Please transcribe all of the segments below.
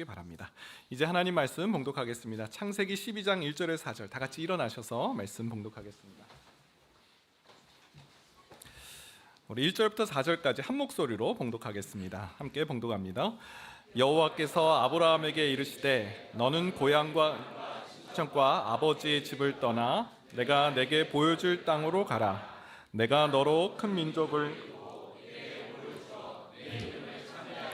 바랍니다. 이제 하나님 말씀 봉독하겠습니다. 창세기 12장 1절에서 4절 다 같이 일어나셔서 말씀 봉독하겠습니다. 우리 1절부터 4절까지 한 목소리로 봉독하겠습니다. 함께 봉독합니다. 여호와께서 아브라함에게 이르시되 너는 고향과 친척과 아버지의 집을 떠나 내가 내게 보여줄 땅으로 가라. 내가 너로 큰 민족을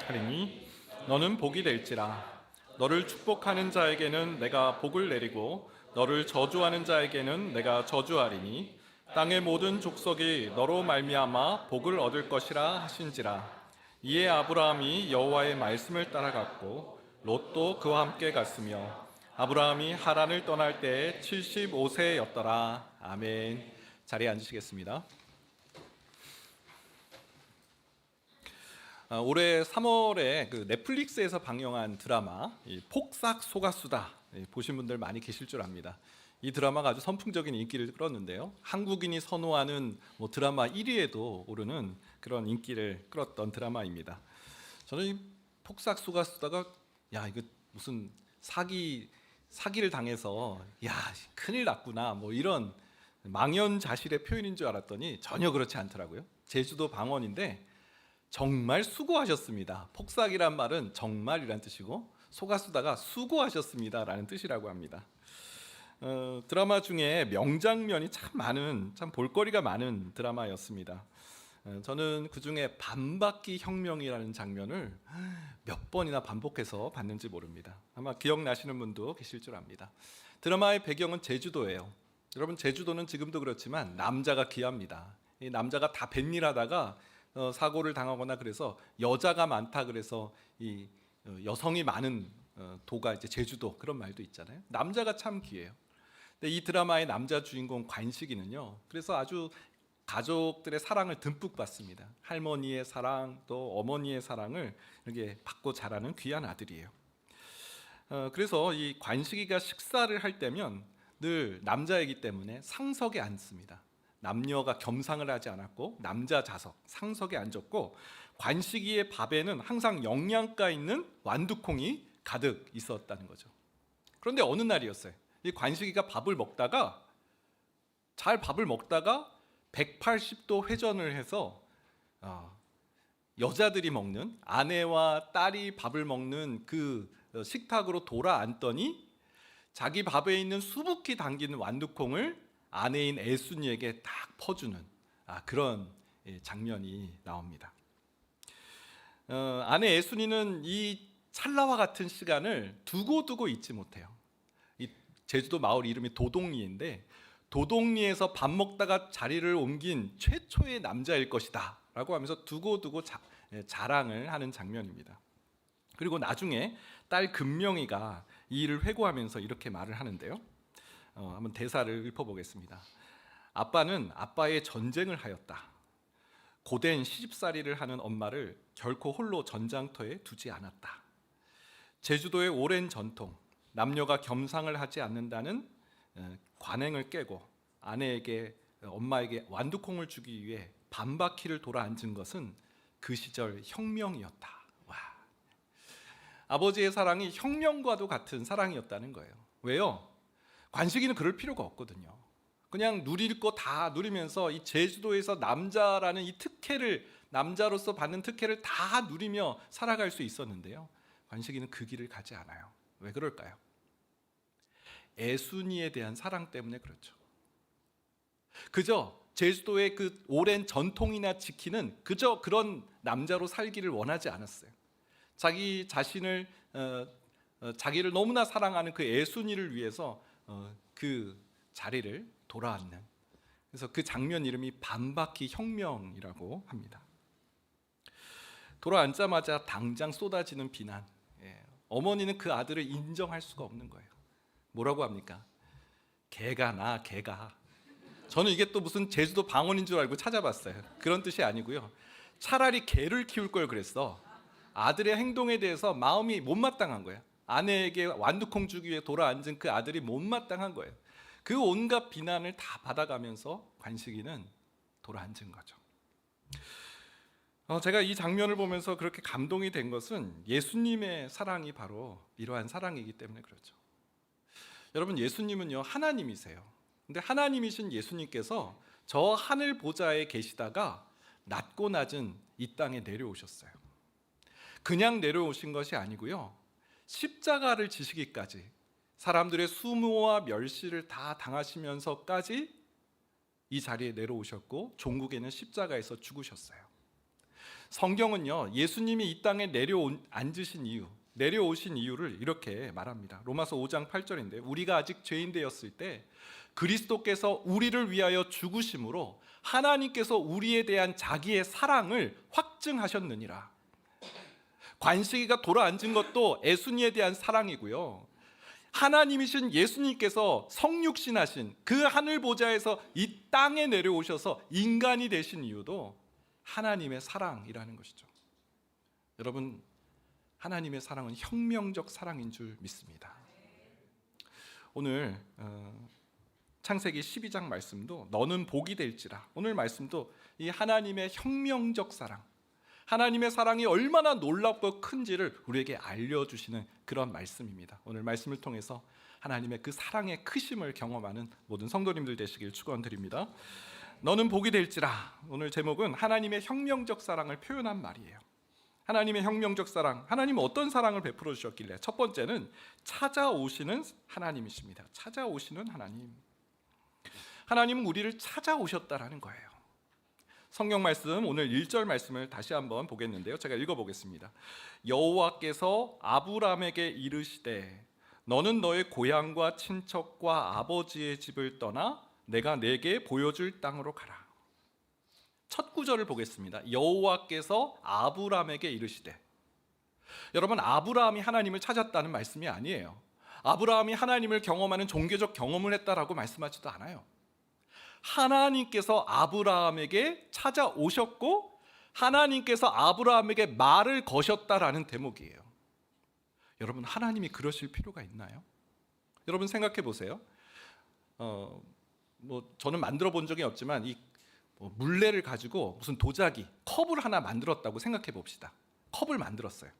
하리니 너는 복이 될지라. 너를 축복하는 자에게는 내가 복을 내리고 너를 저주하는 자에게는 내가 저주하리니 땅의 모든 족속이 너로 말미암아 복을 얻을 것이라 하신지라. 이에 아브라함이 여호와의 말씀을 따라갔고 롯도 그와 함께 갔으며 아브라함이 하란을 떠날 때에 75세였더라. 아멘. 자리에 앉으시겠습니다. 올해 3월에 그 넷플릭스에서 방영한 드라마 폭삭 속았수다 보신 분들 많이 계실 줄 압니다. 이 드라마가 아주 선풍적인 인기를 끌었는데요. 한국인이 선호하는 드라마 1위에도 오르는 그런 인기를 끌었던 드라마입니다. 저는 이 폭삭 속았수다가 이거 무슨 사기를 당해서 큰일 났구나 이런 망연자실의 표현인 줄 알았더니 전혀 그렇지 않더라고요. 제주도 방언인데 정말 수고하셨습니다. 폭삭이란 말은 정말이란 뜻이고 속았수다가 수고하셨습니다 라는 뜻이라고 합니다. 드라마 중에 명장면이 참 볼거리가 많은 드라마였습니다. 저는 그중에 반바퀴 혁명이라는 장면을 몇 번이나 반복해서 봤는지 모릅니다. 아마 기억나시는 분도 계실 줄 압니다. 드라마의 배경은 제주도예요. 여러분, 제주도는 지금도 그렇지만 남자가 귀합니다. 이 남자가 다 뱃일하다가 사고를 당하거나 그래서 여자가 많다 그래서 이 여성이 많은 도가 이제 제주도 그런 말도 있잖아요. 남자가 참 귀해요. 근데 이 드라마의 남자 주인공 관식이는요. 그래서 아주 가족들의 사랑을 듬뿍 받습니다. 할머니의 사랑 또 어머니의 사랑을 이렇게 받고 자라는 귀한 아들이에요. 그래서 이 관식이가 식사를 할 때면 늘 남자이기 때문에 상석에 앉습니다. 남녀가 겸상을 하지 않았고 남자 좌석 상석에 앉았고 관식이의 밥에는 항상 영양가 있는 완두콩이 가득 있었다는 거죠. 그런데 어느 날이었어요. 이 관식이가 밥을 먹다가 180도 회전을 해서 여자들이 먹는 아내와 딸이 밥을 먹는 그 식탁으로 돌아앉더니 자기 밥에 있는 수북히 담긴 완두콩을 아내인 애순이에게 딱 퍼주는 그런 장면이 나옵니다. 아내 애순이는 이 찰나와 같은 시간을 두고두고 잊지 못해요. 이 제주도 마을 이름이 도동리인데 도동리에서 밥 먹다가 자리를 옮긴 최초의 남자일 것이다 라고 하면서 두고두고 자랑을 하는 장면입니다. 그리고 나중에 딸 금명이가 이 일을 회고하면서 이렇게 말을 하는데요. 한번 대사를 읊어보겠습니다. 아빠는 아빠의 전쟁을 하였다. 고된 시집살이를 하는 엄마를 결코 홀로 전장터에 두지 않았다. 제주도의 오랜 전통, 남녀가 겸상을 하지 않는다는 관행을 깨고 아내에게 엄마에게 완두콩을 주기 위해 반바퀴를 돌아 앉은 것은 그 시절 혁명이었다. 와. 아버지의 사랑이 혁명과도 같은 사랑이었다는 거예요. 왜요? 관식이는 그럴 필요가 없거든요. 그냥 누릴 거 다 누리면서 이 제주도에서 남자라는 이 특혜를, 남자로서 받는 특혜를 다 누리며 살아갈 수 있었는데요. 관식이는 그 길을 가지 않아요. 왜 그럴까요? 애순이에 대한 사랑 때문에 그렇죠. 그저 제주도의 그 오랜 전통이나 지키는 그저 그런 남자로 살기를 원하지 않았어요. 자기 자신을 자기를 너무나 사랑하는 그 애순이를 위해서 그 자리를 돌아앉는, 그래서 그 장면 이름이 반바퀴 혁명이라고 합니다. 돌아앉자마자 당장 쏟아지는 비난. 어머니는 그 아들을 인정할 수가 없는 거예요. 뭐라고 합니까? 개가. 저는 이게 또 무슨 제주도 방언인 줄 알고 찾아봤어요. 그런 뜻이 아니고요. 차라리 개를 키울 걸 그랬어. 아들의 행동에 대해서 마음이 못마땅한 거예요. 아내에게 완두콩 주기 위해 돌아앉은 그 아들이 못마땅한 거예요. 그 온갖 비난을 다 받아가면서 관식이는 돌아앉은 거죠. 제가 이 장면을 보면서 그렇게 감동이 된 것은 예수님의 사랑이 바로 이러한 사랑이기 때문에 그렇죠. 여러분, 예수님은요 하나님이세요. 근데 하나님이신 예수님께서 저 하늘 보좌에 계시다가 낮고 낮은 이 땅에 내려오셨어요. 그냥 내려오신 것이 아니고요, 십자가를 지시기까지, 사람들의 수모와 멸시를 다 당하시면서까지 이 자리에 내려오셨고 종국에는 십자가에서 죽으셨어요. 성경은요 예수님이 이 땅에 앉으신 이유, 내려오신 이유를 이렇게 말합니다. 로마서 5장 8절인데, 우리가 아직 죄인 되었을 때 그리스도께서 우리를 위하여 죽으심으로 하나님께서 우리에 대한 자기의 사랑을 확증하셨느니라. 관식이가 돌아앉은 것도 애순이에 대한 사랑이고요, 하나님이신 예수님께서 성육신하신 그 하늘 보좌에서 이 땅에 내려오셔서 인간이 되신 이유도 하나님의 사랑이라는 것이죠. 여러분, 하나님의 사랑은 혁명적 사랑인 줄 믿습니다. 오늘 창세기 12장 말씀도 너는 복이 될지라, 오늘 말씀도 이 하나님의 혁명적 사랑, 하나님의 사랑이 얼마나 놀랍고 큰지를 우리에게 알려주시는 그런 말씀입니다. 오늘 말씀을 통해서 하나님의 그 사랑의 크심을 경험하는 모든 성도님들 되시길 축원드립니다. 너는 복이 될지라, 오늘 제목은 하나님의 혁명적 사랑을 표현한 말이에요. 하나님의 혁명적 사랑, 하나님은 어떤 사랑을 베풀어 주셨길래? 첫 번째는 찾아오시는 하나님이십니다. 찾아오시는 하나님. 하나님은 우리를 찾아오셨다라는 거예요. 성경 말씀, 오늘 1절 말씀을 다시 한번 보겠는데요, 제가 읽어보겠습니다. 여호와께서 아브라함에게 이르시되 너는 너의 고향과 친척과 아버지의 집을 떠나 내가 내게 보여줄 땅으로 가라. 첫 구절을 보겠습니다. 여호와께서 아브라함에게 이르시되. 여러분, 아브라함이 하나님을 찾았다는 말씀이 아니에요. 아브라함이 하나님을 경험하는 종교적 경험을 했다라고 말씀하지도 않아요. 하나님께서 아브라함에게 찾아오셨고 하나님께서 아브라함에게 말을 거셨다라는 대목이에요. 여러분, 하나님이 그러실 필요가 있나요? 여러분 생각해 보세요. 저는 만들어 본 적이 없지만 이 물레를 가지고 무슨 도자기, 컵을 하나 만들었다고 생각해 봅시다. 컵을 만들었어요.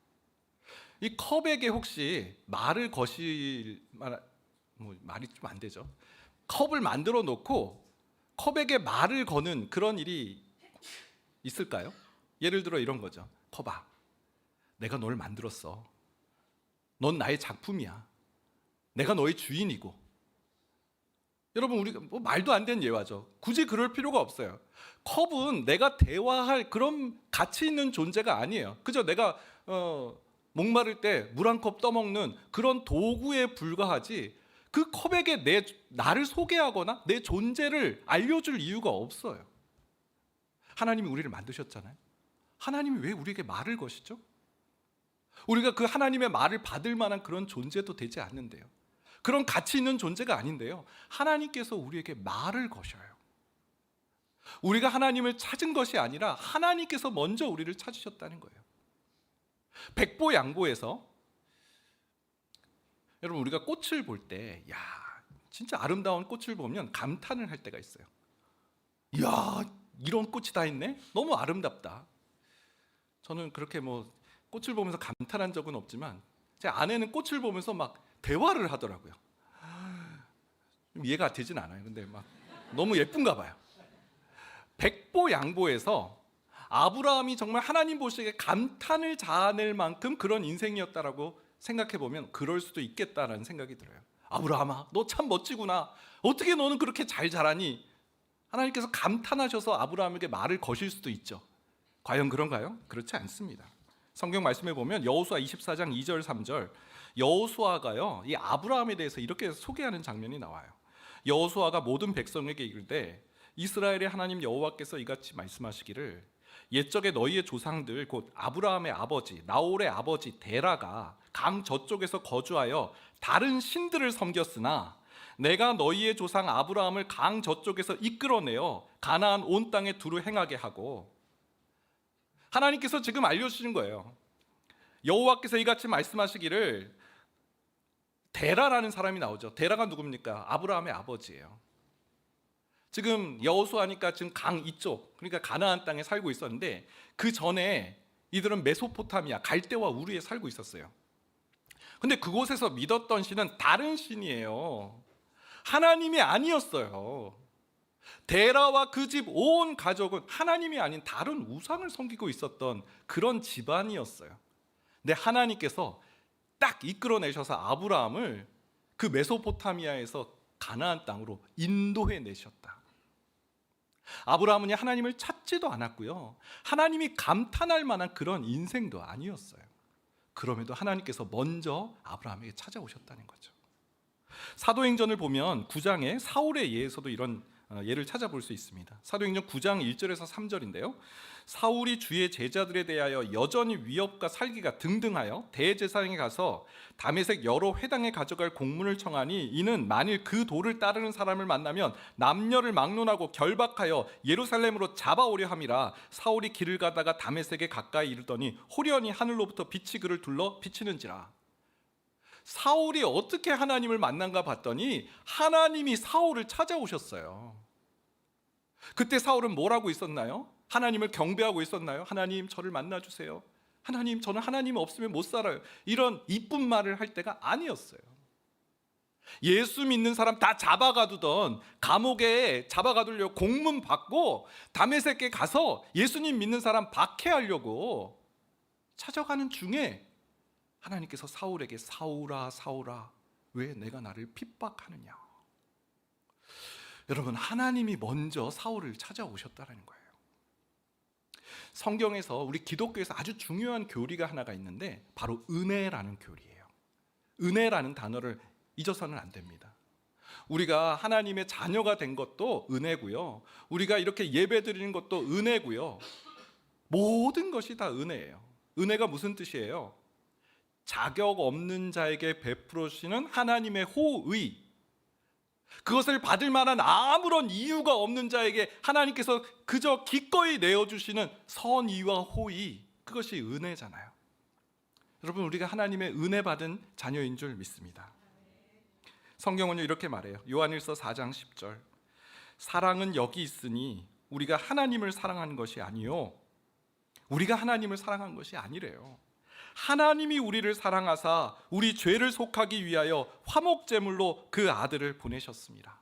이 컵에게 혹시 말을 거실 말이 좀 안 되죠. 컵을 만들어 놓고 컵에게 말을 거는 그런 일이 있을까요? 예를 들어 이런 거죠. 컵아, 내가 널 만들었어. 넌 나의 작품이야. 내가 너의 주인이고. 여러분, 우리가 말도 안 되는 예화죠. 굳이 그럴 필요가 없어요. 컵은 내가 대화할 그런 가치 있는 존재가 아니에요. 그저 내가 목마를 때 물 한 컵 떠먹는 그런 도구에 불과하지, 그 컵에게 나를 소개하거나 내 존재를 알려줄 이유가 없어요. 하나님이 우리를 만드셨잖아요. 하나님이 왜 우리에게 말을 거시죠? 우리가 그 하나님의 말을 받을 만한 그런 존재도 되지 않는데요, 그런 가치 있는 존재가 아닌데요, 하나님께서 우리에게 말을 거셔요. 우리가 하나님을 찾은 것이 아니라 하나님께서 먼저 우리를 찾으셨다는 거예요. 백보양보에서 여러분, 우리가 꽃을 볼 때, 야, 진짜 아름다운 꽃을 보면 감탄을 할 때가 있어요. 이야, 이런 꽃이 다 있네? 너무 아름답다. 저는 그렇게 꽃을 보면서 감탄한 적은 없지만 제 아내는 꽃을 보면서 막 대화를 하더라고요. 좀 이해가 되진 않아요. 근데 막 너무 예쁜가 봐요. 백보양보에서 아브라함이 정말 하나님 보시기에 감탄을 자아낼 만큼 그런 인생이었다라고 생각해 보면 그럴 수도 있겠다라는 생각이 들어요. 아브라함아, 너 참 멋지구나. 어떻게 너는 그렇게 잘 자라니? 하나님께서 감탄하셔서 아브라함에게 말을 거실 수도 있죠. 과연 그런가요? 그렇지 않습니다. 성경 말씀에 보면 여호수아 24장 2절 3절, 여호수아가요 이 아브라함에 대해서 이렇게 소개하는 장면이 나와요. 여호수아가 모든 백성에게 이르되 이스라엘의 하나님 여호와께서 이같이 말씀하시기를 옛적에 너희의 조상들 곧 아브라함의 아버지 나홀의 아버지 데라가 강 저쪽에서 거주하여 다른 신들을 섬겼으나 내가 너희의 조상 아브라함을 강 저쪽에서 이끌어내어 가나안 온 땅에 두루 행하게 하고. 하나님께서 지금 알려주시는 거예요. 여호와께서 이같이 말씀하시기를, 데라라는 사람이 나오죠. 데라가 누굽니까? 아브라함의 아버지예요. 지금 여호수아니까 지금 강 이쪽, 그러니까 가나안 땅에 살고 있었는데 그 전에 이들은 메소포타미아, 갈대와 우르에 살고 있었어요. 근데 그곳에서 믿었던 신은 다른 신이에요. 하나님이 아니었어요. 데라와 그 집 온 가족은 하나님이 아닌 다른 우상을 섬기고 있었던 그런 집안이었어요. 근데 하나님께서 딱 이끌어내셔서 아브라함을 그 메소포타미아에서 가나안 땅으로 인도해 내셨다. 아브라함은 하나님을 찾지도 않았고요, 하나님이 감탄할 만한 그런 인생도 아니었어요. 그럼에도 하나님께서 먼저 아브라함에게 찾아오셨다는 거죠. 사도행전을 보면 9장에 사울의 예에서도 이런 예를 찾아볼 수 있습니다. 사도행전 9장 1절에서 3절인데요. 사울이 주의 제자들에 대하여 여전히 위협과 살기가 등등하여 대제사장에 가서 다메섹 여러 회당에 가져갈 공문을 청하니 이는 만일 그 도를 따르는 사람을 만나면 남녀를 막론하고 결박하여 예루살렘으로 잡아오려 함이라. 사울이 길을 가다가 다메섹에 가까이 이르더니 호련히 하늘로부터 빛이 그를 둘러 비치는지라. 사울이 어떻게 하나님을 만난가 봤더니 하나님이 사울을 찾아오셨어요. 그때 사울은 뭐라고 있었나요? 하나님을 경배하고 있었나요? 하나님, 저를 만나주세요. 하나님, 저는 하나님 없으면 못 살아요. 이런 이쁜 말을 할 때가 아니었어요. 예수 믿는 사람 다 잡아가두던 감옥에 잡아가두려고 공문 받고 다메섹에 가서 예수님 믿는 사람 박해하려고 찾아가는 중에 하나님께서 사울에게 사울아 사울아 왜 내가 나를 핍박하느냐. 여러분, 하나님이 먼저 사울을 찾아오셨다는 거예요. 성경에서 우리 기독교에서 아주 중요한 교리가 하나가 있는데 바로 은혜라는 교리예요. 은혜라는 단어를 잊어서는 안 됩니다. 우리가 하나님의 자녀가 된 것도 은혜고요, 우리가 이렇게 예배드리는 것도 은혜고요, 모든 것이 다 은혜예요. 은혜가 무슨 뜻이에요? 자격 없는 자에게 베풀어 주시는 하나님의 호의, 그것을 받을 만한 아무런 이유가 없는 자에게 하나님께서 그저 기꺼이 내어주시는 선의와 호의, 그것이 은혜잖아요. 여러분, 우리가 하나님의 은혜 받은 자녀인 줄 믿습니다. 성경은 이렇게 말해요. 요한일서 4장 10절, 사랑은 여기 있으니 우리가 하나님을 사랑하는 것이 아니요, 우리가 하나님을 사랑한 것이 아니래요. 하나님이 우리를 사랑하사 우리 죄를 속하기 위하여 화목제물로 그 아들을 보내셨습니다.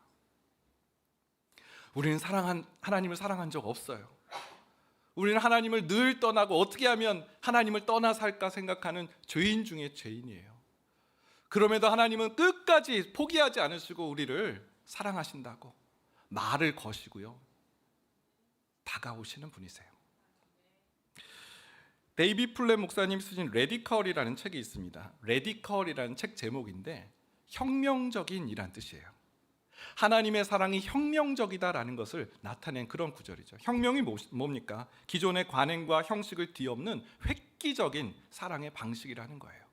우리는 하나님을 사랑한 적 없어요. 우리는 하나님을 늘 떠나고 어떻게 하면 하나님을 떠나 살까 생각하는 죄인 중에 죄인이에요. 그럼에도 하나님은 끝까지 포기하지 않으시고 우리를 사랑하신다고 말을 거시고요, 다가오시는 분이세요. 데이비 플랫 목사님이 쓰신 레디컬이라는 책이 있습니다. 레디컬이라는 책 제목인데 혁명적인 이란 뜻이에요. 하나님의 사랑이 혁명적이다라는 것을 나타낸 그런 구절이죠. 혁명이 뭡니까? 기존의 관행과 형식을 뒤엎는 획기적인 사랑의 방식이라는 거예요.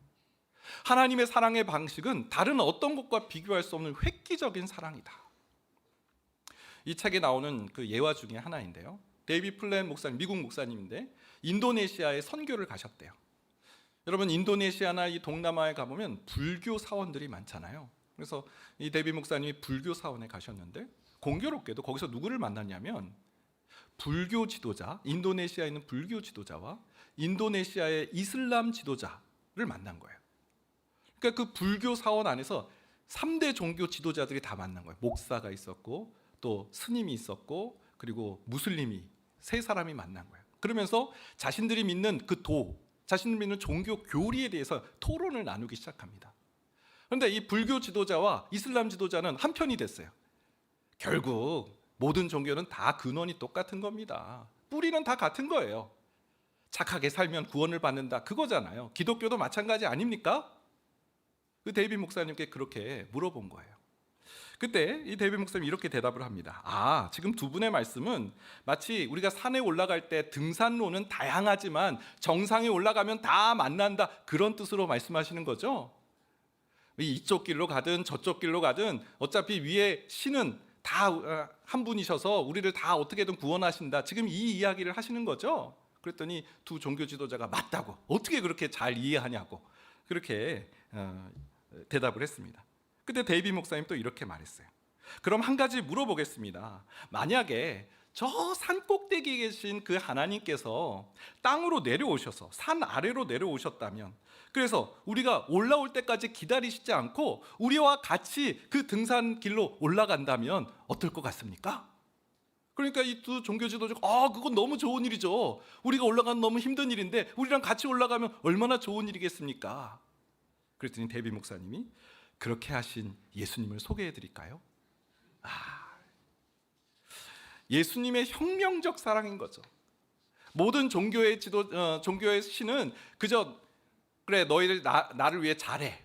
하나님의 사랑의 방식은 다른 어떤 것과 비교할 수 없는 획기적인 사랑이다. 이 책에 나오는 그 예화 중에 하나인데요, 데이비 플랫 목사님, 미국 목사님인데 인도네시아에 선교를 가셨대요. 여러분, 인도네시아나 이 동남아에 가보면 불교 사원들이 많잖아요. 그래서 이 데이비 목사님이 불교 사원에 가셨는데 공교롭게도 거기서 누구를 만났냐면 불교 지도자, 인도네시아에 있는 불교 지도자와 인도네시아의 이슬람 지도자를 만난 거예요. 그러니까 그 불교 사원 안에서 3대 종교 지도자들이 다 만난 거예요. 목사가 있었고 또 스님이 있었고 그리고 무슬림이, 세 사람이 만난 거예요. 그러면서 자신들이 믿는 그 자신들이 믿는 종교 교리에 대해서 토론을 나누기 시작합니다. 그런데 이 불교 지도자와 이슬람 지도자는 한편이 됐어요. 결국 모든 종교는 다 근원이 똑같은 겁니다. 뿌리는 다 같은 거예요. 착하게 살면 구원을 받는다, 그거잖아요. 기독교도 마찬가지 아닙니까? 그 데이비 목사님께 그렇게 물어본 거예요. 그때 이 데이비 목사님이 이렇게 대답을 합니다. 지금 두 분의 말씀은 마치 우리가 산에 올라갈 때 등산로는 다양하지만 정상에 올라가면 다 만난다, 그런 뜻으로 말씀하시는 거죠. 이쪽 길로 가든 저쪽 길로 가든 어차피 위에 신은 다 한 분이셔서 우리를 다 어떻게든 구원하신다, 지금 이 이야기를 하시는 거죠. 그랬더니 두 종교 지도자가 맞다고, 어떻게 그렇게 잘 이해하냐고 그렇게 대답을 했습니다. 그때 데이비 목사님 또 이렇게 말했어요. 그럼 한 가지 물어보겠습니다. 만약에 저 산 꼭대기에 계신 그 하나님께서 땅으로 내려오셔서 산 아래로 내려오셨다면, 그래서 우리가 올라올 때까지 기다리시지 않고 우리와 같이 그 등산길로 올라간다면 어떨 것 같습니까? 그러니까 이 두 종교 지도자가 그건 너무 좋은 일이죠. 우리가 올라가는 너무 힘든 일인데 우리랑 같이 올라가면 얼마나 좋은 일이겠습니까? 그랬더니 데비 목사님이 그렇게 하신 예수님을 소개해 드릴까요? 예수님의 혁명적 사랑인 거죠. 모든 종교의 종교의 신은 그저 그래 너희들 나를 위해 잘해,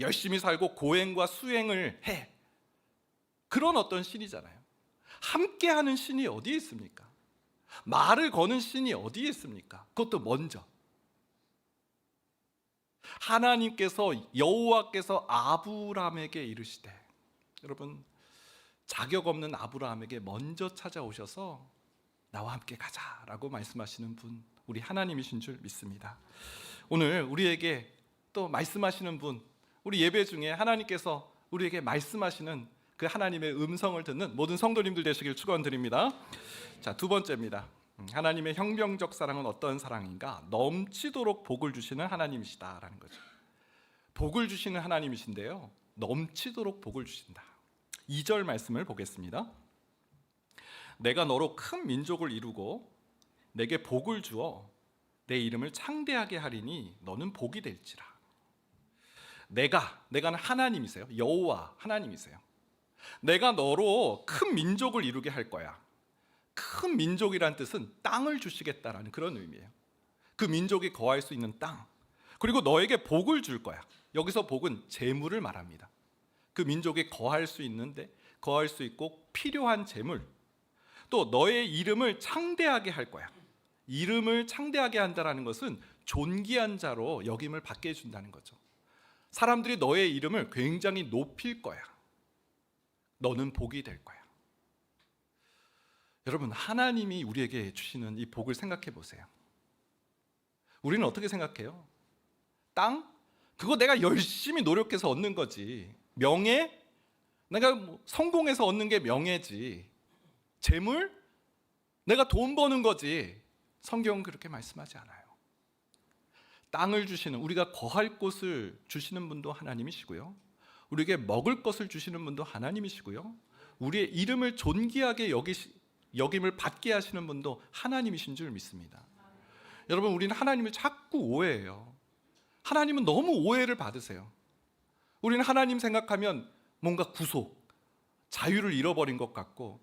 열심히 살고 고행과 수행을 해, 그런 어떤 신이잖아요. 함께하는 신이 어디에 있습니까? 말을 거는 신이 어디에 있습니까? 그것도 먼저 하나님께서, 여호와께서 아브라함에게 이르시되, 여러분, 자격 없는 아브라함에게 먼저 찾아오셔서 나와 함께 가자라고 말씀하시는 분, 우리 하나님이신 줄 믿습니다. 오늘 우리에게 또 말씀하시는 분, 우리 예배 중에 하나님께서 우리에게 말씀하시는 그 하나님의 음성을 듣는 모든 성도님들 되시길 축원드립니다. 자, 두 번째입니다. 하나님의 혁명적 사랑은 어떤 사랑인가? 넘치도록 복을 주시는 하나님이시다라는 거죠. 복을 주시는 하나님이신데요, 넘치도록 복을 주신다. 2절 말씀을 보겠습니다. 내가 너로 큰 민족을 이루고 내게 복을 주어 내 이름을 창대하게 하리니 너는 복이 될지라. 내가는 하나님이세요. 여호와 하나님이세요. 내가 너로 큰 민족을 이루게 할 거야. 큰 민족이란 뜻은 땅을 주시겠다라는 그런 의미예요. 그 민족이 거할 수 있는 땅, 그리고 너에게 복을 줄 거야. 여기서 복은 재물을 말합니다. 그 민족이 거할 수 있는데, 거할 수 있고 필요한 재물, 또 너의 이름을 창대하게 할 거야. 이름을 창대하게 한다는 것은 존귀한 자로 여김을 받게 해준다는 거죠. 사람들이 너의 이름을 굉장히 높일 거야. 너는 복이 될 거야. 여러분, 하나님이 우리에게 주시는 이 복을 생각해 보세요. 우리는 어떻게 생각해요? 땅? 그거 내가 열심히 노력해서 얻는 거지. 명예? 내가 성공해서 얻는 게 명예지. 재물? 내가 돈 버는 거지. 성경은 그렇게 말씀하지 않아요. 땅을 주시는, 우리가 거할 곳을 주시는 분도 하나님이시고요, 우리에게 먹을 것을 주시는 분도 하나님이시고요, 우리의 이름을 존귀하게 여김을 받게 하시는 분도 하나님이신 줄 믿습니다. 여러분, 우리는 하나님을 자꾸 오해해요. 하나님은 너무 오해를 받으세요. 우리는 하나님 생각하면 뭔가 구속, 자유를 잃어버린 것 같고,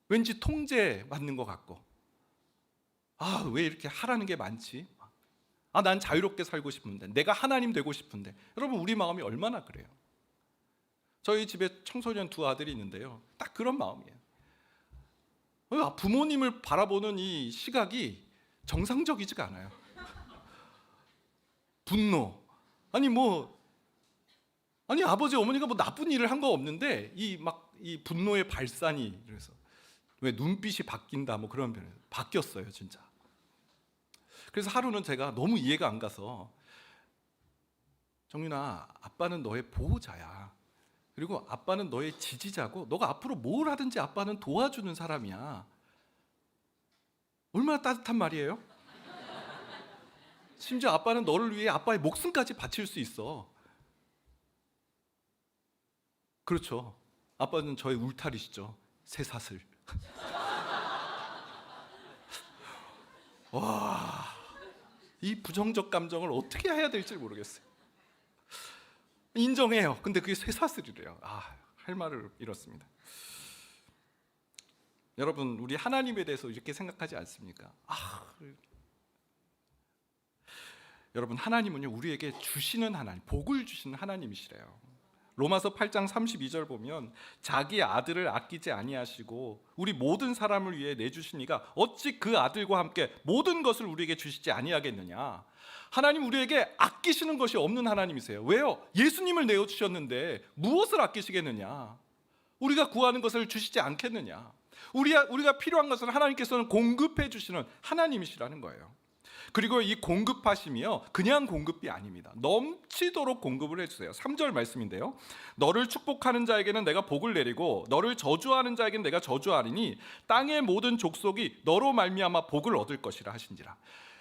왠지 통제받는 것 같고, 왜 이렇게 하라는 게 많지? 난 자유롭게 살고 싶은데, 내가 하나님 되고 싶은데. 여러분, 우리 마음이 얼마나 그래요? 저희 집에 청소년 두 아들이 있는데요, 딱 그런 마음이에요. 부모님을 바라보는 이 시각이 정상적이지가 않아요. 분노. 아니 아버지 어머니가 뭐 나쁜 일을 한 거 없는데 이 분노의 발산이, 그래서 왜 눈빛이 바뀐다 뭐 그런 표현, 바뀌었어요 진짜. 그래서 하루는 제가 너무 이해가 안 가서, 정윤아, 아빠는 너의 보호자야. 그리고 아빠는 너의 지지자고, 너가 앞으로 뭘 하든지 아빠는 도와주는 사람이야. 얼마나 따뜻한 말이에요? 심지어 아빠는 너를 위해 아빠의 목숨까지 바칠 수 있어. 그렇죠. 아빠는 저의 울타리시죠. 쇠사슬. 와, 이 부정적 감정을 어떻게 해야 될지 모르겠어요. 인정해요. 근데 그게 쇠사슬이래요. 할 말을 잃었습니다. 여러분, 우리 하나님에 대해서 이렇게 생각하지 않습니까? 여러분, 하나님은요, 우리에게 주시는 하나님, 복을 주시는 하나님이시래요. 로마서 8장 32절 보면, 자기 아들을 아끼지 아니하시고 우리 모든 사람을 위해 내주시니가 어찌 그 아들과 함께 모든 것을 우리에게 주시지 아니하겠느냐. 하나님 우리에게 아끼시는 것이 없는 하나님이세요. 왜요? 예수님을 내어주셨는데 무엇을 아끼시겠느냐. 우리가 구하는 것을 주시지 않겠느냐. 우리가 필요한 것을 하나님께서는 공급해 주시는 하나님이시라는 거예요. 그리고 이 공급하심이요, 그냥 공급이 아닙니다. 넘치도록 공급을 해주세요. 3절 말씀인데요, 너를 축복하는 자에게는 내가 복을 내리고 너를 저주하는 자에게는 내가 저주하리니 땅의 모든 족속이 너로 말미암아 복을 얻을 것이라 하신지라.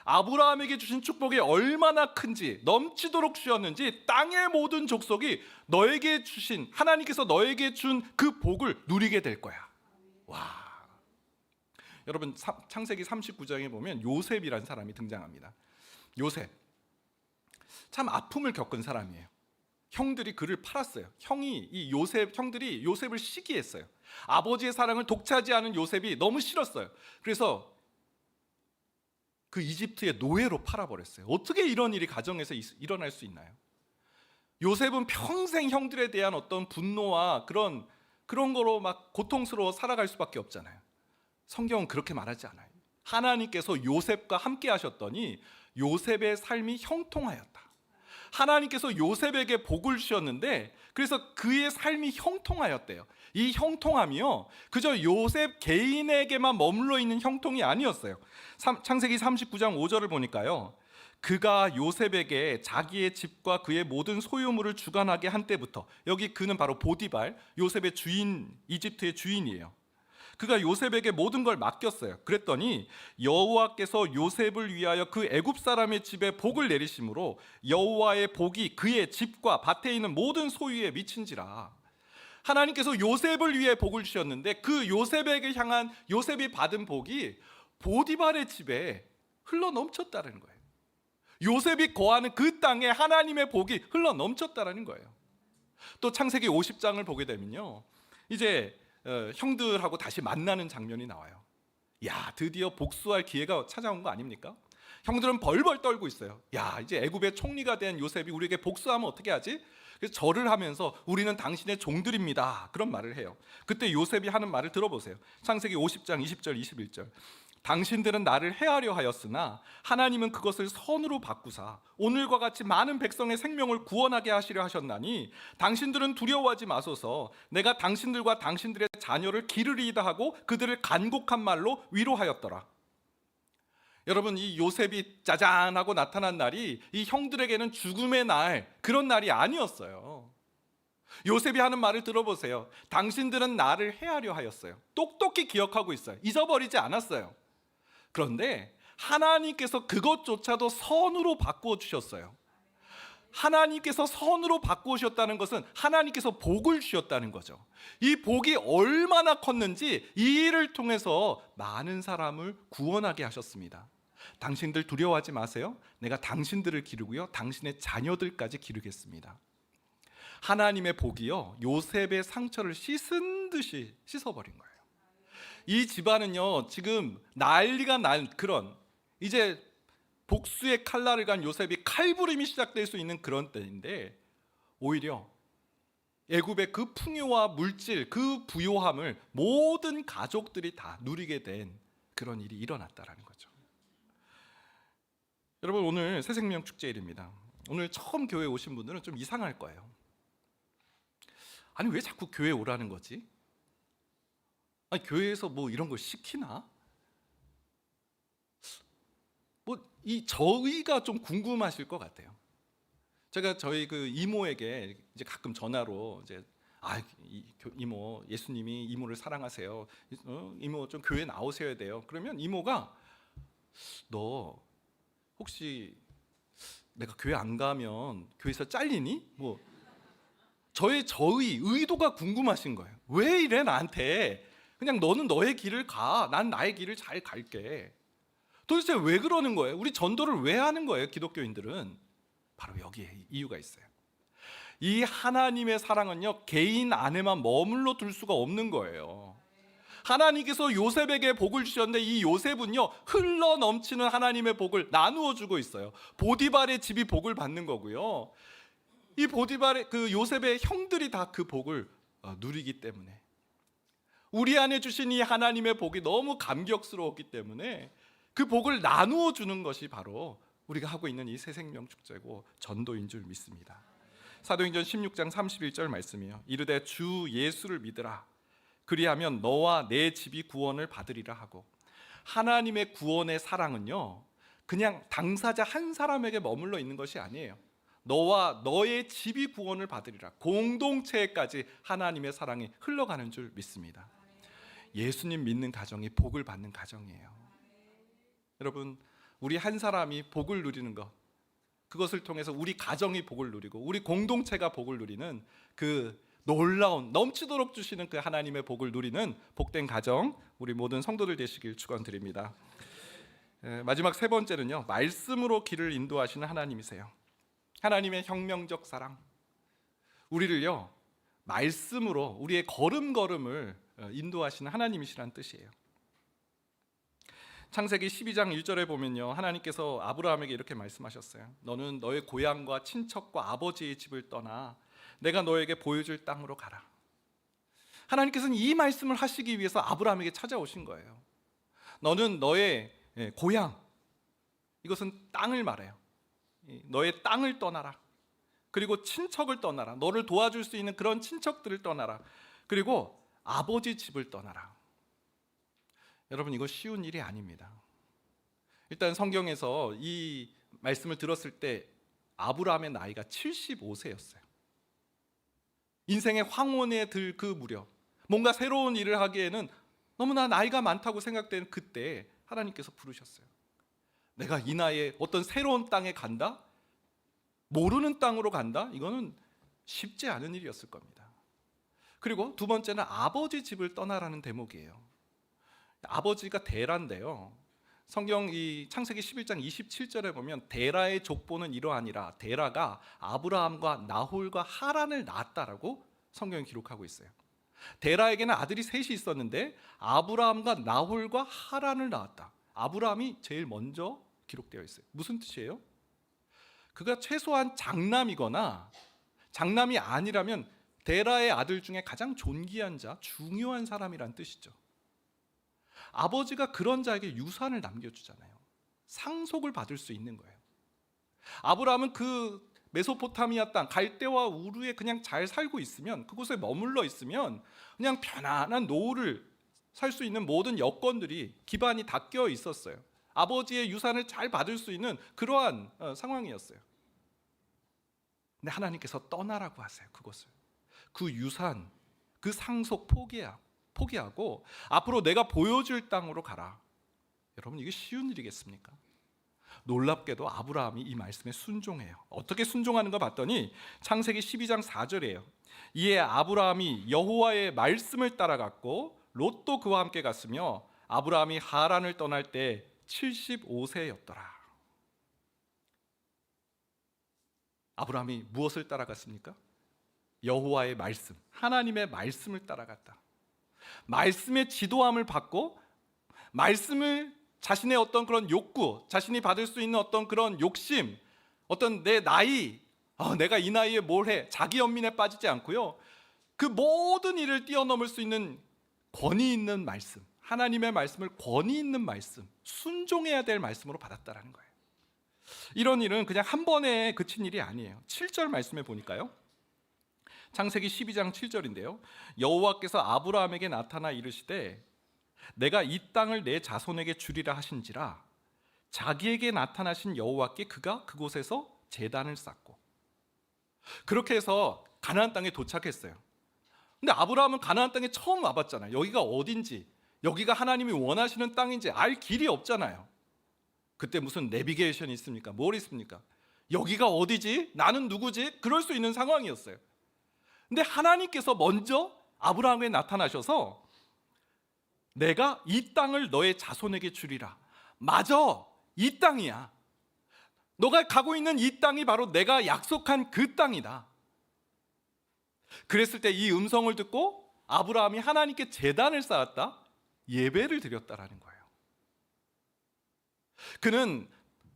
아브라함에게 주신 축복이 얼마나 큰지, 넘치도록 주셨는지 땅의 모든 족속이 너에게 주신, 하나님께서 너에게 준 그 복을 누리게 될 거야. 와, 여러분 창세기 39장에 보면 요셉이라는 사람이 등장합니다. 요셉, 참 아픔을 겪은 사람이에요. 형들이 그를 팔았어요. 형들이 요셉을 시기했어요. 아버지의 사랑을 독차지하는 요셉이 너무 싫었어요. 그래서 그 이집트의 노예로 팔아버렸어요. 어떻게 이런 일이 가정에서 일어날 수 있나요? 요셉은 평생 형들에 대한 어떤 분노와 그런 거로 막 고통스러워 살아갈 수밖에 없잖아요. 성경은 그렇게 말하지 않아요. 하나님께서 요셉과 함께 하셨더니 요셉의 삶이 형통하였다. 하나님께서 요셉에게 복을 주셨는데 그래서 그의 삶이 형통하였대요. 이 형통함이요, 그저 요셉 개인에게만 머물러 있는 형통이 아니었어요. 창세기 39장 5절을 보니까요, 그가 요셉에게 자기의 집과 그의 모든 소유물을 주관하게 한 때부터, 여기 그는 바로 보디발, 요셉의 주인, 이집트의 주인이에요. 그가 요셉에게 모든 걸 맡겼어요. 그랬더니 여호와께서 요셉을 위하여 그 애굽 사람의 집에 복을 내리심으로 여호와의 복이 그의 집과 밭에 있는 모든 소유에 미친지라. 하나님께서 요셉을 위해 복을 주셨는데 그 요셉에게 향한 요셉이 받은 복이 보디발의 집에 흘러 넘쳤다는 거예요. 요셉이 거하는 그 땅에 하나님의 복이 흘러 넘쳤다는 거예요. 또 창세기 50장을 보게 되면요, 이제 형들하고 다시 만나는 장면이 나와요. 야, 드디어 복수할 기회가 찾아온 거 아닙니까? 형들은 벌벌 떨고 있어요. 야, 이제 애굽의 총리가 된 요셉이 우리에게 복수하면 어떻게 하지? 그래서 절을 하면서 우리는 당신의 종들입니다, 그런 말을 해요. 그때 요셉이 하는 말을 들어보세요. 창세기 50장 20절 21절. 당신들은 나를 해하려 하였으나 하나님은 그것을 선으로 바꾸사 오늘과 같이 많은 백성의 생명을 구원하게 하시려 하셨나니 당신들은 두려워하지 마소서. 내가 당신들과 당신들의 자녀를 기르리이다 하고 그들을 간곡한 말로 위로하였더라. 여러분, 이 요셉이 짜잔하고 나타난 날이 이 형들에게는 죽음의 날, 그런 날이 아니었어요. 요셉이 하는 말을 들어보세요. 당신들은 나를 해하려 하였어요. 똑똑히 기억하고 있어요. 잊어버리지 않았어요. 그런데 하나님께서 그것조차도 선으로 바꾸어 주셨어요. 하나님께서 선으로 바꾸셨다는 것은 하나님께서 복을 주셨다는 거죠. 이 복이 얼마나 컸는지 이 일을 통해서 많은 사람을 구원하게 하셨습니다. 당신들 두려워하지 마세요. 내가 당신들을 기르고요, 당신의 자녀들까지 기르겠습니다. 하나님의 복이요, 요셉의 상처를 씻은 듯이 씻어버린 거예요. 이 집안은요, 지금 난리가 난 그런, 이제 복수의 칼날을 간 요셉이 칼부림이 시작될 수 있는 그런 때인데, 오히려 애굽의 그 풍요와 물질, 그 부요함을 모든 가족들이 다 누리게 된 그런 일이 일어났다라는 거죠. 여러분, 오늘 새생명 축제일입니다. 오늘 처음 교회 오신 분들은 좀 이상할 거예요. 아니, 왜 자꾸 교회 오라는 거지? 아니, 교회에서 뭐 이런 걸 시키나? 뭐 이 저희가 좀 궁금하실 것 같아요. 제가 저희 그 이모에게 이제 가끔 전화로 이제 이모, 예수님이 이모를 사랑하세요. 이모 좀 교회 나오셔야 돼요. 그러면 이모가 너 혹시 내가 교회 안 가면 교회에서 잘리니? 뭐 저의 의도가 궁금하신 거예요. 왜 이래 나한테? 그냥 너는 너의 길을 가, 난 나의 길을 잘 갈게. 도대체 왜 그러는 거예요? 우리 전도를 왜 하는 거예요, 기독교인들은? 바로 여기에 이유가 있어요. 이 하나님의 사랑은요, 개인 안에만 머물러 둘 수가 없는 거예요. 하나님께서 요셉에게 복을 주셨는데 이 요셉은요, 흘러 넘치는 하나님의 복을 나누어 주고 있어요. 보디발의 집이 복을 받는 거고요, 이 보디발의 그 요셉의 형들이 다 그 복을 누리기 때문에, 우리 안에 주신 이 하나님의 복이 너무 감격스러웠기 때문에 그 복을 나누어 주는 것이 바로 우리가 하고 있는 이 새생명 축제고 전도인 줄 믿습니다. 사도행전 16장 31절 말씀이요, 이르되 주 예수를 믿으라. 그리하면 너와 내 집이 구원을 받으리라 하고. 하나님의 구원의 사랑은요, 그냥 당사자 한 사람에게 머물러 있는 것이 아니에요. 너와 너의 집이 구원을 받으리라. 공동체까지 하나님의 사랑이 흘러가는 줄 믿습니다. 예수님 믿는 가정이 복을 받는 가정이에요. 여러분, 우리 한 사람이 복을 누리는 것, 그것을 통해서 우리 가정이 복을 누리고 우리 공동체가 복을 누리는 그 놀라운 넘치도록 주시는 그 하나님의 복을 누리는 복된 가정, 우리 모든 성도들 되시길 축원드립니다. 마지막 세 번째는요, 말씀으로 길을 인도하시는 하나님이세요. 하나님의 혁명적 사랑, 우리를요 말씀으로 우리의 걸음걸음을 인도하시는 하나님이시란 뜻이에요. 창세기 12장 1절에 보면요, 하나님께서 아브라함에게 이렇게 말씀하셨어요. 너는 너의 고향과 친척과 아버지의 집을 떠나 내가 너에게 보여줄 땅으로 가라. 하나님께서는 이 말씀을 하시기 위해서 아브라함에게 찾아오신 거예요. 너는 너의 고향, 이것은 땅을 말해요. 너의 땅을 떠나라. 그리고 친척을 떠나라. 너를 도와줄 수 있는 그런 친척들을 떠나라. 그리고 아버지 집을 떠나라. 여러분, 이거 쉬운 일이 아닙니다. 일단 성경에서 이 말씀을 들었을 때 아브라함의 나이가 75세였어요. 인생의 황혼에 들 그 무렵, 뭔가 새로운 일을 하기에는 너무나 나이가 많다고 생각되는 그때 하나님께서 부르셨어요. 내가 이 나이에 어떤 새로운 땅에 간다? 모르는 땅으로 간다? 이거는 쉽지 않은 일이었을 겁니다. 그리고 두 번째는 아버지 집을 떠나라는 대목이에요. 아버지가 데라인데요, 성경 이 창세기 11장 27절에 보면 데라의 족보는 이러하니라. 데라가 아브라함과 나홀과 하란을 낳았다라고 성경이 기록하고 있어요. 데라에게는 아들이 셋이 있었는데 아브라함과 나홀과 하란을 낳았다. 아브라함이 제일 먼저 기록되어 있어요. 무슨 뜻이에요? 그가 최소한 장남이거나 장남이 아니라면 데라의 아들 중에 가장 존귀한 자, 중요한 사람이란 뜻이죠. 아버지가 그런 자에게 유산을 남겨주잖아요. 상속을 받을 수 있는 거예요. 아브라함은 그 메소포타미아 땅 갈대와 우르에 그냥 잘 살고 있으면, 그곳에 머물러 있으면 그냥 편안한 노후를 살 수 있는 모든 여건들이, 기반이 다 껴 있었어요. 아버지의 유산을 잘 받을 수 있는 그러한 상황이었어요. 근데 하나님께서 떠나라고 하세요. 그곳을, 그 유산, 그 상속 포기하고 앞으로 내가 보여줄 땅으로 가라. 여러분, 이게 쉬운 일이겠습니까? 놀랍게도 아브라함이 이 말씀에 순종해요. 어떻게 순종하는가 봤더니 창세기 12장 4절이에요. 이에 아브라함이 여호와의 말씀을 따라갔고 롯도 그와 함께 갔으며 아브라함이 하란을 떠날 때 75세였더라. 아브라함이 무엇을 따라갔습니까? 여호와의 말씀, 하나님의 말씀을 따라갔다. 말씀의 지도함을 받고 말씀을 자신의 어떤 그런 욕구, 자신이 받을 수 있는 어떤 그런 욕심, 어떤 내 나이, 내가 이 나이에 뭘 해, 자기 연민에 빠지지 않고요, 그 모든 일을 뛰어넘을 수 있는 권위 있는 말씀, 하나님의 말씀을 권위 있는 말씀, 순종해야 될 말씀으로 받았다라는 거예요. 이런 일은 그냥 한 번에 그친 일이 아니에요. 7절 말씀에 보니까요, 창세기 12장 7절인데요. 여호와께서 아브라함에게 나타나 이르시되 내가 이 땅을 내 자손에게 주리라 하신지라. 자기에게 나타나신 여호와께 그가 그곳에서 제단을 쌓고. 그렇게 해서 가나안 땅에 도착했어요. 근데 아브라함은 가나안 땅에 처음 와봤잖아요. 여기가 어딘지, 여기가 하나님이 원하시는 땅인지 알 길이 없잖아요. 그때 무슨 내비게이션이 있습니까? 뭘 있습니까? 여기가 어디지? 나는 누구지? 그럴 수 있는 상황이었어요. 근데 하나님께서 먼저 아브라함에게 나타나셔서 내가 이 땅을 너의 자손에게 주리라. 맞아, 이 땅이야. 너가 가고 있는 이 땅이 바로 내가 약속한 그 땅이다. 그랬을 때 이 음성을 듣고 아브라함이 하나님께 제단을 쌓았다, 예배를 드렸다라는 거예요. 그는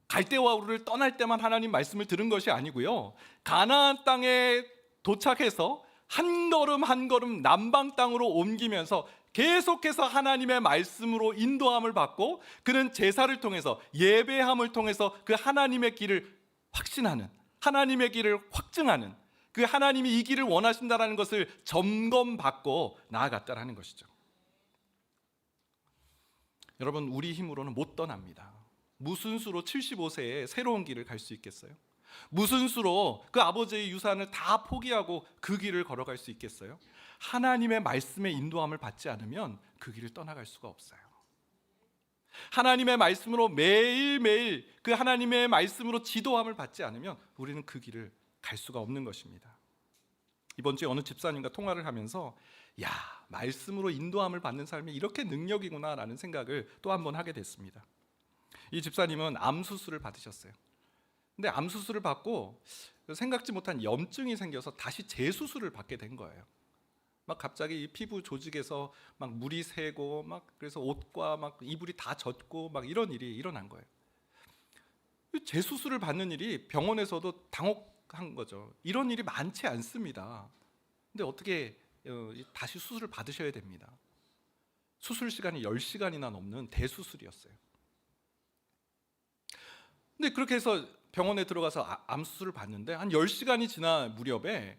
갈대와 우르를 떠날 때만 하나님 말씀을 들은 것이 아니고요, 가나안 땅에 도착해서 한 걸음 한 걸음 남방 땅으로 옮기면서 계속해서 하나님의 말씀으로 인도함을 받고, 그는 제사를 통해서, 예배함을 통해서 그 하나님의 길을 확신하는, 하나님의 길을 확증하는, 그 하나님이 이 길을 원하신다라는 것을 점검받고 나아갔다라는 것이죠. 여러분, 우리 힘으로는 못 떠납니다. 무슨 수로 75세에 새로운 길을 갈 수 있겠어요? 무슨 수로 그 아버지의 유산을 다 포기하고 그 길을 걸어갈 수 있겠어요? 하나님의 말씀의 인도함을 받지 않으면 그 길을 떠나갈 수가 없어요. 하나님의 말씀으로 매일매일 그 하나님의 말씀으로 지도함을 받지 않으면 우리는 그 길을 갈 수가 없는 것입니다. 이번 주에 어느 집사님과 통화를 하면서 야, 말씀으로 인도함을 받는 삶이 이렇게 능력이구나 라는 생각을 또 한 번 하게 됐습니다. 이 집사님은 암 수술을 받으셨어요. 근데 암 수술을 받고 생각지 못한 염증이 생겨서 다시 재수술을 받게 된 거예요. 막 갑자기 이 피부 조직에서 막 물이 새고 막 그래서 옷과 막 이불이 다 젖고 막 이런 일이 일어난 거예요. 재수술을 받는 일이 병원에서도 당혹한 거죠. 이런 일이 많지 않습니다. 근데 어떻게 다시 수술을 받으셔야 됩니다. 수술 시간이 10시간이나 넘는 대수술이었어요. 근데 그렇게 해서 병원에 들어가서 암 수술을 받는데 한 10시간이 지난 무렵에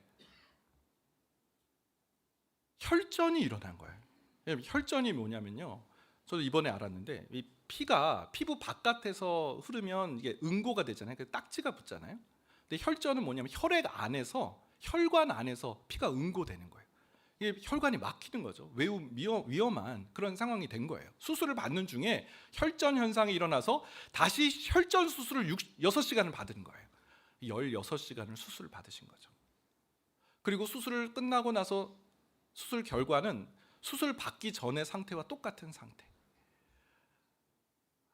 혈전이 일어난 거예요. 혈전이 뭐냐면요, 저도 이번에 알았는데 이 피가 피부 바깥에서 흐르면 이게 응고가 되잖아요. 딱지가 붙잖아요. 근데 혈전은 뭐냐면 혈액 안에서, 혈관 안에서 피가 응고되는 거예요. 이게 혈관이 막히는 거죠. 매우 위험한 그런 상황이 된 거예요. 수술을 받는 중에 혈전 현상이 일어나서 다시 혈전 수술을 6시간을 받은 거예요. 16시간을 수술을 받으신 거죠. 그리고 수술을 끝나고 나서 수술 결과는 수술 받기 전의 상태와 똑같은 상태.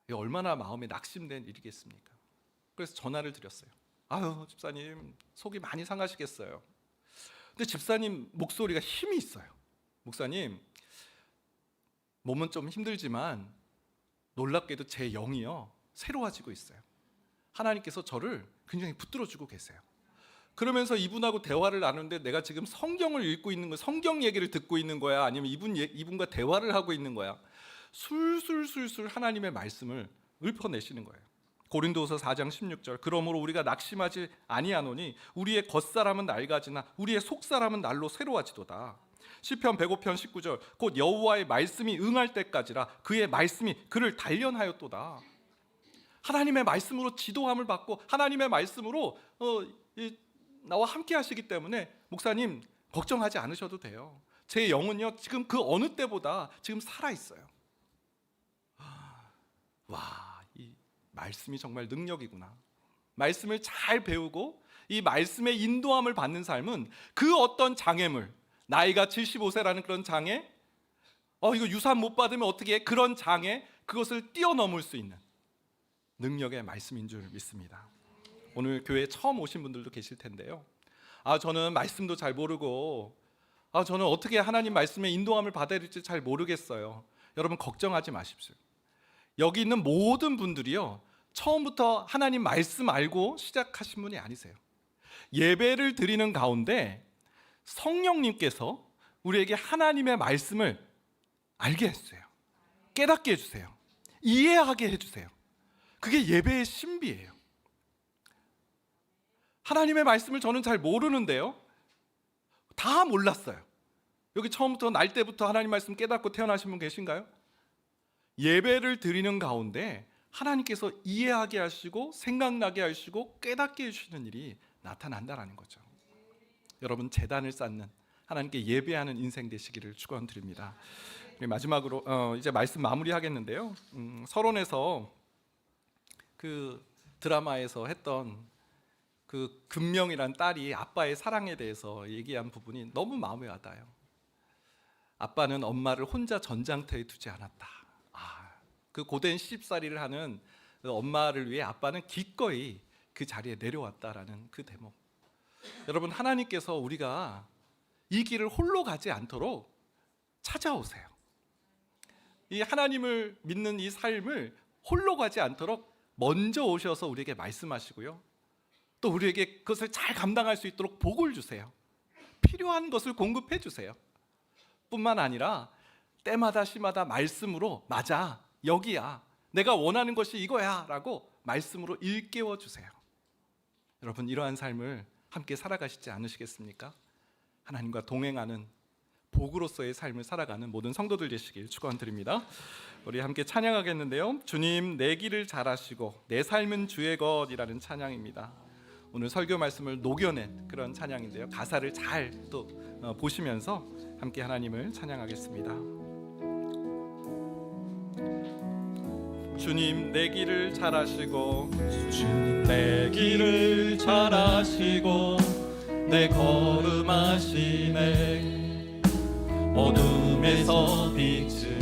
이게 얼마나 마음에 낙심된 일이겠습니까? 그래서 전화를 드렸어요. 아유, 집사님 속이 많이 상하시겠어요. 근데 집사님 목소리가 힘이 있어요. 목사님, 몸은 좀 힘들지만 놀랍게도 제 영이요 새로워지고 있어요. 하나님께서 저를 굉장히 붙들어주고 계세요. 그러면서 이분하고 대화를 나누는데 내가 지금 성경을 읽고 있는 거야, 성경 얘기를 듣고 있는 거야, 아니면 이분과 대화를 하고 있는 거야. 술술술술 하나님의 말씀을 읊어내시는 거예요. 고린도후서 4장 16절, 그러므로 우리가 낙심하지 아니하노니 우리의 겉사람은 낡아지나 우리의 속사람은 날로 새로워지도다. 시편 105편 19절, 곧 여호와의 말씀이 응할 때까지라 그의 말씀이 그를 단련하였도다. 하나님의 말씀으로 지도함을 받고 하나님의 말씀으로 나와 함께 하시기 때문에 목사님 걱정하지 않으셔도 돼요. 제 영은요 지금 그 어느 때보다 지금 살아있어요. 와, 이 말씀이 정말 능력이구나. 말씀을 잘 배우고 이 말씀의 인도함을 받는 삶은 그 어떤 장애물, 나이가 75세라는 그런 장애, 이거 유산 못 받으면 어떻게 해? 그런 장애, 그것을 뛰어넘을 수 있는 능력의 말씀인 줄 믿습니다. 오늘 교회에 처음 오신 분들도 계실 텐데요. 저는 말씀도 잘 모르고 저는 어떻게 하나님 말씀의 인도함을 받아야 될지 잘 모르겠어요. 여러분 걱정하지 마십시오. 여기 있는 모든 분들이요 처음부터 하나님 말씀 알고 시작하신 분이 아니세요. 예배를 드리는 가운데 성령님께서 우리에게 하나님의 말씀을 알게 해주세요. 깨닫게 해주세요. 이해하게 해주세요. 그게 예배의 신비예요. 하나님의 말씀을 저는 잘 모르는데요, 다 몰랐어요. 여기 처음부터 날 때부터 하나님 말씀 깨닫고 태어나신 분 계신가요? 예배를 드리는 가운데 하나님께서 이해하게 하시고 생각나게 하시고 깨닫게 해주시는 일이 나타난다는 거죠. 여러분 제단을 쌓는, 하나님께 예배하는 인생 되시기를 축원드립니다. 마지막으로 이제 말씀 마무리하겠는데요, 서론에서 그 드라마에서 했던 그 금명이란 딸이 아빠의 사랑에 대해서 얘기한 부분이 너무 마음에 와닿아요. 아빠는 엄마를 혼자 전장터에 두지 않았다. 그 고된 시집살이를 하는 엄마를 위해 아빠는 기꺼이 그 자리에 내려왔다라는 그 대목. 여러분 하나님께서 우리가 이 길을 홀로 가지 않도록 찾아오세요. 이 하나님을 믿는 이 삶을 홀로 가지 않도록 먼저 오셔서 우리에게 말씀하시고요, 또 우리에게 그것을 잘 감당할 수 있도록 복을 주세요. 필요한 것을 공급해 주세요. 뿐만 아니라 때마다 시마다 말씀으로 맞아, 여기야, 내가 원하는 것이 이거야 라고 말씀으로 일깨워 주세요. 여러분 이러한 삶을 함께 살아가시지 않으시겠습니까? 하나님과 동행하는, 복으로서의 삶을 살아가는 모든 성도들 되시길 축원드립니다. 우리 함께 찬양하겠는데요. 주님 내 길을 잘 아시고 내 삶은 주의 것이라는 찬양입니다. 오늘 설교 말씀을 녹여낸 그런 찬양인데요. 가사를 잘 또 보시면서 함께 하나님을 찬양하겠습니다. 주님 내 길을 잘 아시고 주님 내 길을 잘 아시고 내 걸음 아시네. 어둠에서 빛을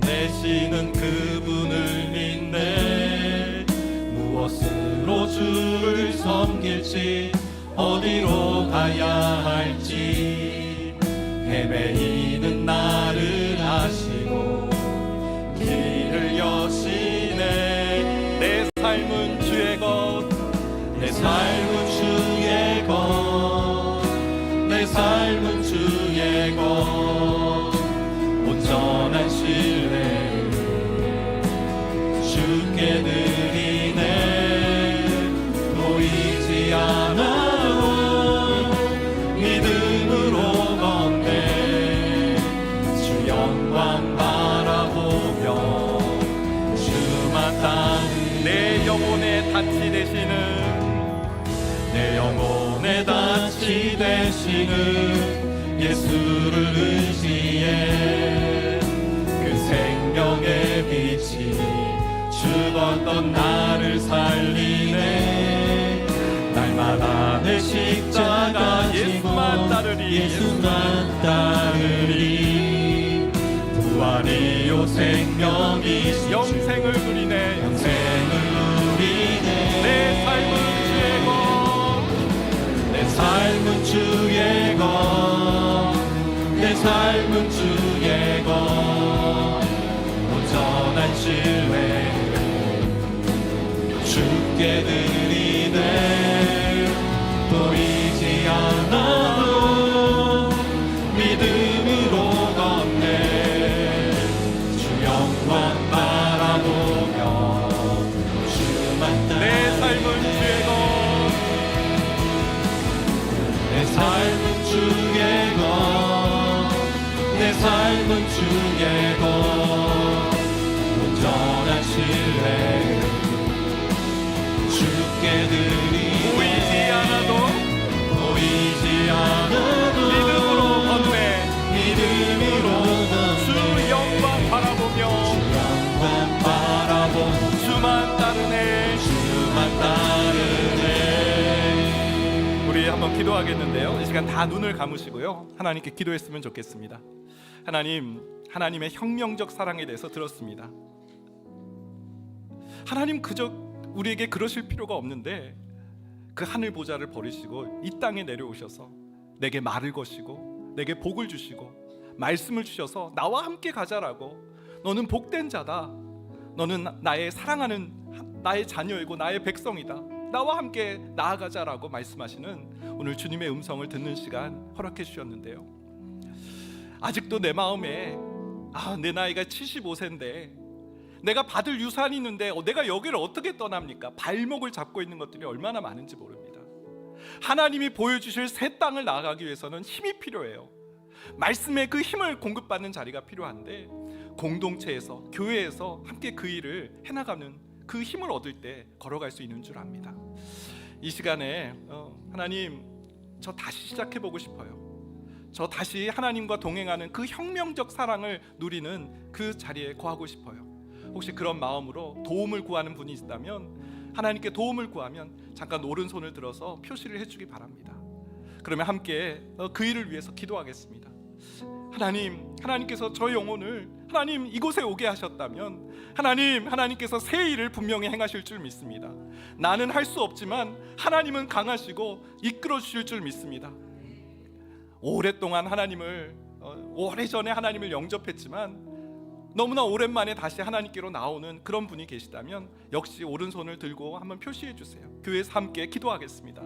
내시는 그분을 믿네. 무엇으로 주를 섬길지 어디로 가야 할지 헤매이는 나를 아시고 길을 여시네. 내 삶은 주의 것, 내 삶은 주의 것, 내 삶은 주의 것. 온전한 신뢰를 주께 드리네. 보이지 않아도 믿음으로 걷네. 주 영광 바라보며 주만 따르네. 내 영혼의 닻이 되시는, 내 영혼의 닻이 되시는 예수를 의지해. 그 생명의 빛이 죽었던 나를 살리네. 날마다 내 십자가 예수만 따르리, 예수만 따르리. 부활이요 생명이시 영생을 누리네, 영생을 누리네. 내 삶은 주의 것, 내 삶은 주의 것, 내 삶은 주의 것. 온전한 신뢰를 주께 드리네. 보이지 않아도 믿음으로 걷네. 주 영광 바라보며 주만 따르네. 내 삶은 주의 것, 내 삶은 주의 것, 내 삶은 주의 것. 온전한 신뢰를 주께 드리네. 보이지 않아도, 보이지 않아도 믿음으로 걷네. 믿음으로 주 영광 바라보며, 주 영광 바라보며 주만 따르네, 주만 따르네. 우리 한번 기도하겠는데요. 이 시간 다 눈을 감으시고요. 하나님께 기도했으면 좋겠습니다. 하나님, 하나님의 혁명적 사랑에 대해서 들었습니다. 하나님 그저 우리에게 그러실 필요가 없는데 그 하늘 보좌를 버리시고 이 땅에 내려오셔서 내게 말을 거시고 내게 복을 주시고 말씀을 주셔서 나와 함께 가자라고. 너는 복된 자다. 너는 나의 사랑하는 나의 자녀이고 나의 백성이다. 나와 함께 나아가자라고 말씀하시는 오늘 주님의 음성을 듣는 시간 허락해 주셨는데요. 아직도 내 마음에 내 나이가 75세인데 내가 받을 유산이 있는데 내가 여기를 어떻게 떠납니까? 발목을 잡고 있는 것들이 얼마나 많은지 모릅니다. 하나님이 보여주실 새 땅을 나아가기 위해서는 힘이 필요해요. 말씀의 그 힘을 공급받는 자리가 필요한데 공동체에서, 교회에서 함께 그 일을 해나가는 그 힘을 얻을 때 걸어갈 수 있는 줄 압니다. 이 시간에 하나님, 저 다시 시작해보고 싶어요. 저 다시 하나님과 동행하는 그 혁명적 사랑을 누리는 그 자리에 거하고 싶어요. 혹시 그런 마음으로 도움을 구하는 분이 있다면, 하나님께 도움을 구하면 잠깐 오른손을 들어서 표시를 해주기 바랍니다. 그러면 함께 그 일을 위해서 기도하겠습니다. 하나님, 하나님께서 저 영혼을 하나님 이곳에 오게 하셨다면 하나님께서 새 일을 분명히 행하실 줄 믿습니다. 나는 할 수 없지만 하나님은 강하시고 이끌어 주실 줄 믿습니다. 오랫동안 하나님을 오래전에 하나님을 영접했지만 너무나 오랜만에 다시 하나님께로 나오는 그런 분이 계시다면 역시 오른손을 들고 한번 표시해 주세요. 교회에서 함께 기도하겠습니다.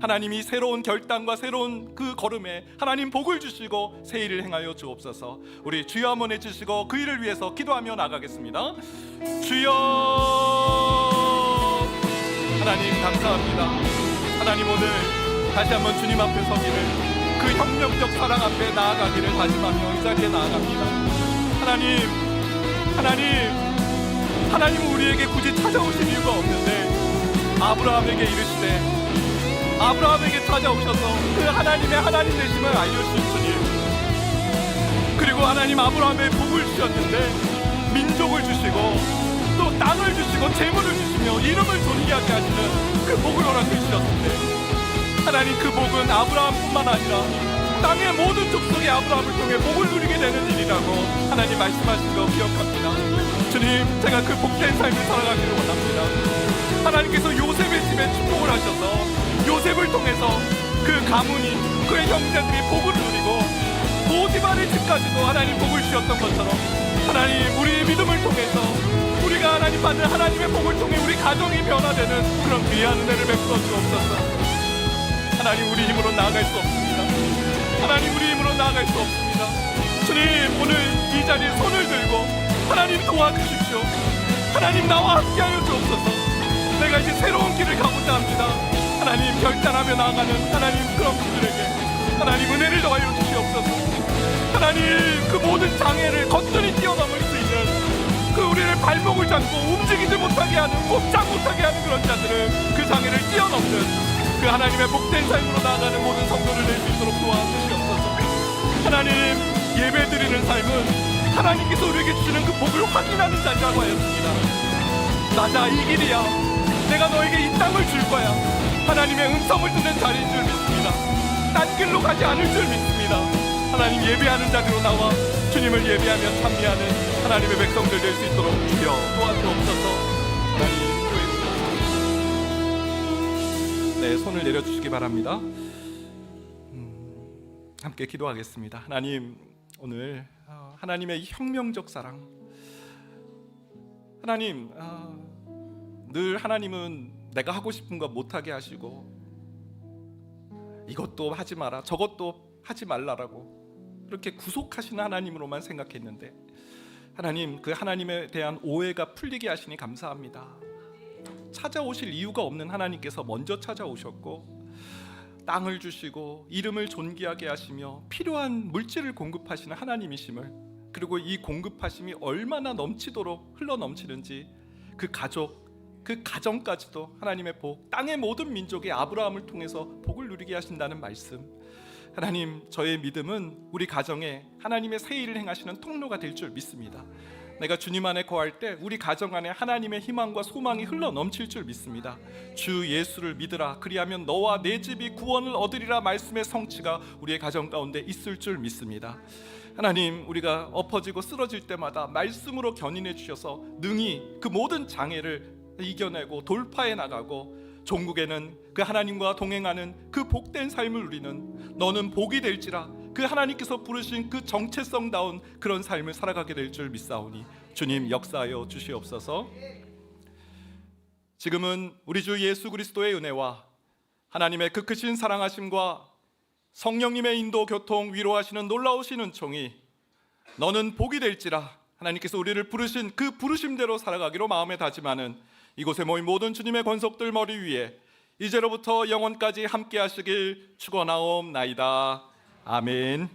하나님이 새로운 결단과 새로운 그 걸음에 하나님 복을 주시고 새 일을 행하여 주옵소서. 우리 주여 한번 해주시고 그 일을 위해서 기도하며 나가겠습니다. 주여, 하나님 감사합니다. 하나님, 오늘 다시 한번 주님 앞에 서기를 그 혁명적 사랑 앞에 나아가기를 다짐하며 이 자리에 나아갑니다. 하나님은 우리에게 굳이 찾아오신 이유가 없는데 아브라함에게 이르시되 아브라함에게 찾아오셔서 그 하나님의 하나님 되심을 알려주신 주님, 그리고 하나님 아브라함의 복을 주셨는데 민족을 주시고 또 땅을 주시고 재물을 주시며 이름을 존귀하게 하시는 그 복을 허락해 주셨는데, 하나님 그 복은 아브라함뿐만 아니라 땅의 모든 족속이 아브라함을 통해 복을 누리게 되는 일이라고 하나님 말씀하신 거 기억합니다. 주님, 제가 그 복된 삶을 살아가기를 원합니다. 하나님께서 요셉의 집에 축복을 하셔서 요셉을 통해서 그 가문이, 그의 형제들이 복을 누리고 보디발의 집까지도 하나님 복을 주셨던 것처럼, 하나님 우리의 믿음을 통해서 우리가 하나님 받는 하나님의 복을 통해 우리 가정이 변화되는 그런 귀한 은혜를 베풀어 주옵소서. 하나님, 우리 힘으로 나아갈 수 없습니다. 하나님, 우리 힘으로 나아갈 수 없습니다. 주님, 오늘 이 자리에 손을 들고 하나님 도와주십시오. 하나님, 나와 함께하여 주옵소서. 내가 이제 새로운 길을 가고자 합니다. 하나님, 결단하며 나아가는 하나님 그런 분들에게 하나님 은혜를 더하여 주시옵소서. 하나님, 그 모든 장애를 건전히 뛰어넘을 수 있는, 그 우리를 발목을 잡고 움직이지 못하게 하는, 꼼짝 못하게 하는 그런 자들을, 그 장애를 뛰어넘는 그 하나님의 복된 삶으로 나아가는 모든 성도를 낼 수 있도록 도와주시옵소서. 하나님, 예배드리는 삶은 하나님께서 우리에게 주시는 그 복을 확인하는 자리라고 하였습니다. 나자, 이 길이야. 내가 너에게 이 땅을 줄 거야. 하나님의 음성을 듣는 자리인 줄 믿습니다. 딴 길로 가지 않을 줄 믿습니다. 하나님, 예배하는 자리로 나와 주님을 예배하며 찬미하는 하나님의 백성들 될 수 있도록 주여 도와주옵소서. 하나님, 네, 손을 내려주시기 바랍니다. 함께 기도하겠습니다. 하나님, 오늘 하나님의 혁명적 사랑, 하나님, 늘 하나님은 내가 하고 싶은 거 못하게 하시고 이것도 하지 마라 저것도 하지 말라라고 그렇게 구속하시는 하나님으로만 생각했는데, 하나님, 그 하나님에 대한 오해가 풀리게 하시니 감사합니다. 찾아오실 이유가 없는 하나님께서 먼저 찾아오셨고 땅을 주시고 이름을 존귀하게 하시며 필요한 물질을 공급하시는 하나님이심을, 그리고 이 공급하심이 얼마나 넘치도록 흘러넘치는지 그 가족, 그 가정까지도 하나님의 복, 땅의 모든 민족이 아브라함을 통해서 복을 누리게 하신다는 말씀, 하나님, 저의 믿음은 우리 가정에 하나님의 새 일을 행하시는 통로가 될 줄 믿습니다. 내가 주님 안에 거할 때 우리 가정 안에 하나님의 희망과 소망이 흘러 넘칠 줄 믿습니다. 주 예수를 믿으라, 그리하면 너와 내 집이 구원을 얻으리라 말씀의 성취가 우리의 가정 가운데 있을 줄 믿습니다. 하나님, 우리가 엎어지고 쓰러질 때마다 말씀으로 견인해 주셔서 능히 그 모든 장애를 이겨내고 돌파해 나가고 종국에는 그 하나님과 동행하는 그 복된 삶을 누리는, 너는 복이 될지라, 그 하나님께서 부르신 그 정체성다운 그런 삶을 살아가게 될 줄 믿사오니 주님 역사하여 주시옵소서. 지금은 우리 주 예수 그리스도의 은혜와 하나님의 그 크신 사랑하심과 성령님의 인도 교통 위로하시는 놀라우신 은총이 너는 복이 될지라 하나님께서 우리를 부르신 그 부르심대로 살아가기로 마음에 다짐하는 이곳에 모인 모든 주님의 권속들 머리 위에 이제로부터 영원까지 함께 하시길 축원하옵나이다. 아멘.